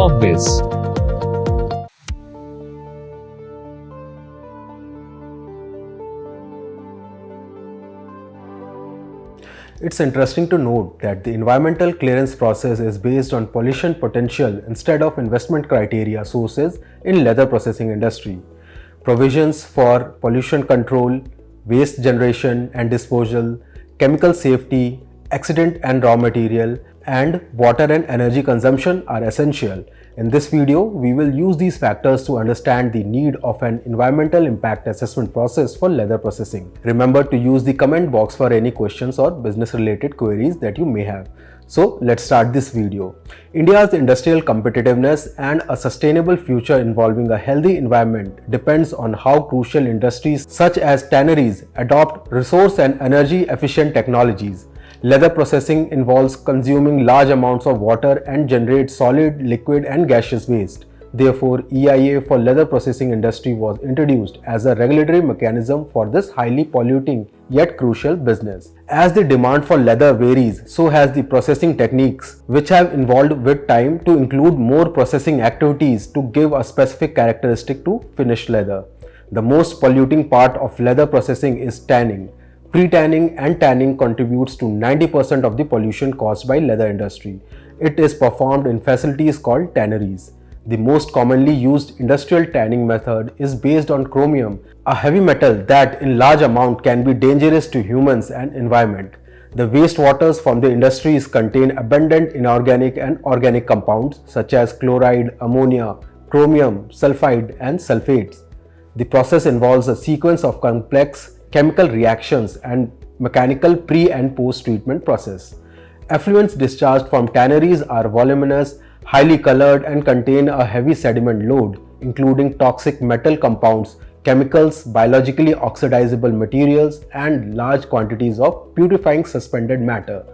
Corpbiz. It's interesting to note that the environmental clearance process is based on pollution potential instead of investment criteria sources in leather processing industry. Provisions for pollution control, waste generation and disposal, chemical safety, accident and raw material, and water and energy consumption are essential. In this video, we will use these factors to understand the need of an environmental impact assessment process for leather processing. Remember to use the comment box for any questions or business related queries that you may have. So let's start this video. India's industrial competitiveness and a sustainable future involving a healthy environment depends on how crucial industries such as tanneries adopt resource and energy efficient technologies. Leather processing involves consuming large amounts of water and generates solid, liquid and gaseous waste. Therefore, EIA for leather processing industry was introduced as a regulatory mechanism for this highly polluting yet crucial business. As the demand for leather varies, so has the processing techniques, which have evolved with time to include more processing activities to give a specific characteristic to finished leather. The most polluting part of leather processing is tanning. Pre-tanning and tanning contributes to 90% of the pollution caused by leather industry. It is performed in facilities called tanneries. The most commonly used industrial tanning method is based on chromium, a heavy metal that in large amount can be dangerous to humans and environment. The wastewaters from the industries contain abundant inorganic and organic compounds such as chloride, ammonia, chromium, sulfide and sulfates. The process involves a sequence of complex chemical reactions and mechanical pre- and post-treatment process. Effluents discharged from tanneries are voluminous, highly colored and contain a heavy sediment load, including toxic metal compounds, chemicals, biologically oxidizable materials, and large quantities of putrefying suspended matter.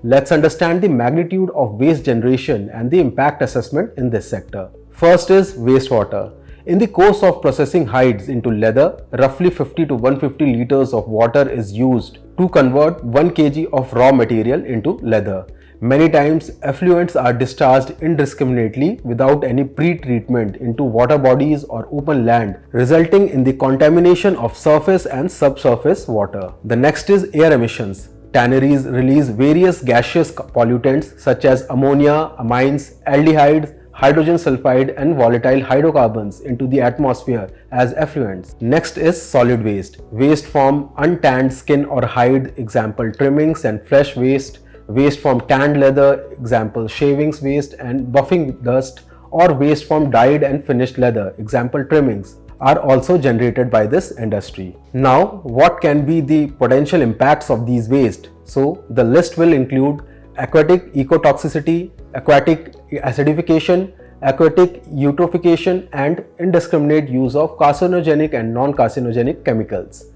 Let's understand the magnitude of waste generation and the impact assessment in this sector. First is wastewater. In the course of processing hides into leather, roughly 50 to 150 liters of water is used to convert 1 kg of raw material into leather. Many times, effluents are discharged indiscriminately without any pre-treatment into water bodies or open land, resulting in the contamination of surface and subsurface water. The next is air emissions. Tanneries release various gaseous pollutants such as ammonia, amines, aldehydes, hydrogen sulfide and volatile hydrocarbons into the atmosphere as effluents. Next is solid waste. Waste from untanned skin or hide, example trimmings and flesh waste. Waste from tanned leather, example shavings waste and buffing dust, or waste from dyed and finished leather, example trimmings, are also generated by this industry. Now, what can be the potential impacts of these waste? So, the list will include aquatic ecotoxicity, aquatic acidification, aquatic eutrophication, and indiscriminate use of carcinogenic and non-carcinogenic chemicals.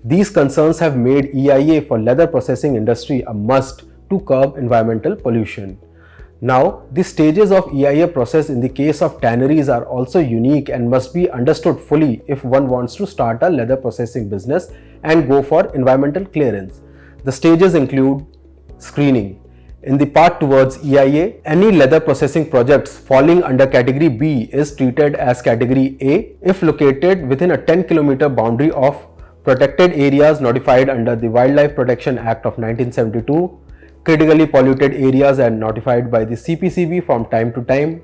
These concerns have made EIA for leather processing industry a must to curb environmental pollution. Now, the stages of EIA process in the case of tanneries are also unique and must be understood fully if one wants to start a leather processing business and go for environmental clearance. The stages include screening. In the part towards EIA, any leather processing projects falling under category B is treated as category A if located within a 10-kilometer boundary of protected areas notified under the Wildlife Protection Act of 1972, critically polluted areas and notified by the CPCB from time to time,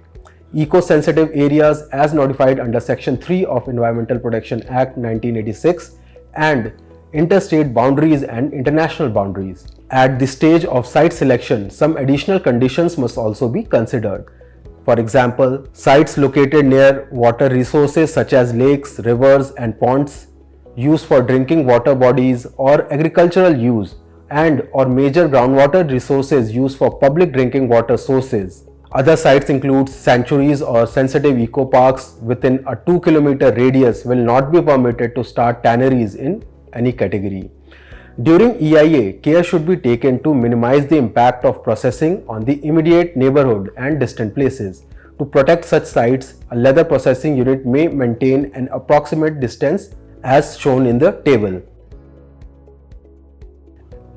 eco-sensitive areas as notified under Section 3 of Environmental Protection Act 1986, and interstate boundaries and international boundaries. At the stage of site selection, some additional conditions must also be considered. For example, sites located near water resources such as lakes, rivers and ponds, used for drinking water bodies or agricultural use, and or major groundwater resources used for public drinking water sources. Other sites include sanctuaries or sensitive eco parks within a 2-kilometer radius will not be permitted to start tanneries in any category. During EIA, care should be taken to minimize the impact of processing on the immediate neighborhood and distant places. To protect such sites, a leather processing unit may maintain an approximate distance as shown in the table.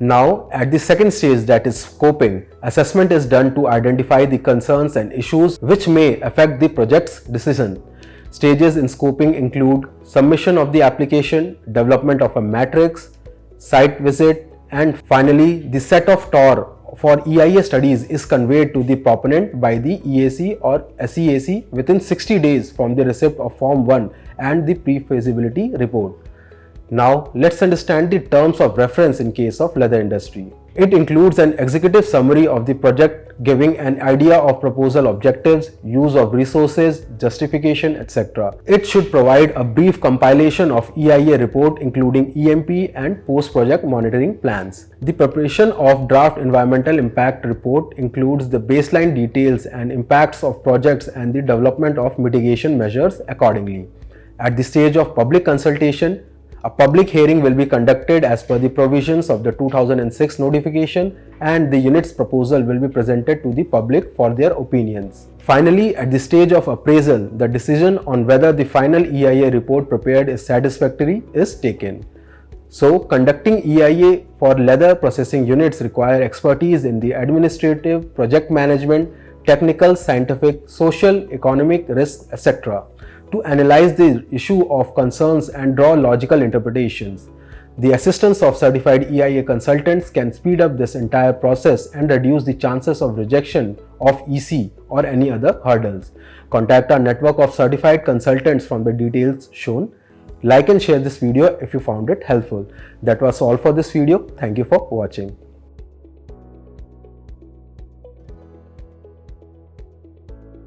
Now, at the second stage, that is scoping, assessment is done to identify the concerns and issues which may affect the project's decision. Stages in scoping include submission of the application, development of a matrix, site visit, and finally the set of TOR for EIA studies is conveyed to the proponent by the EAC or SEAC within 60 days from the receipt of Form 1 and the pre-feasibility report. Now, let's understand the terms of reference in case of leather industry. It includes an executive summary of the project giving an idea of proposal objectives, use of resources, justification, etc. It should provide a brief compilation of EIA report including EMP and post-project monitoring plans. The preparation of draft environmental impact report includes the baseline details and impacts of projects and the development of mitigation measures accordingly. At the stage of public consultation, a public hearing will be conducted as per the provisions of the 2006 notification, and the unit's proposal will be presented to the public for their opinions. Finally, at the stage of appraisal, the decision on whether the final EIA report prepared is satisfactory is taken. So, conducting EIA for leather processing units require expertise in the administrative, project management, technical, scientific, social, economic, risk, etc. to analyze the issue of concerns and draw logical interpretations. The assistance of certified EIA consultants can speed up this entire process and reduce the chances of rejection of EC or any other hurdles. Contact our network of certified consultants from the details shown. Like and share this video if you found it helpful. That was all for this video. Thank you for watching.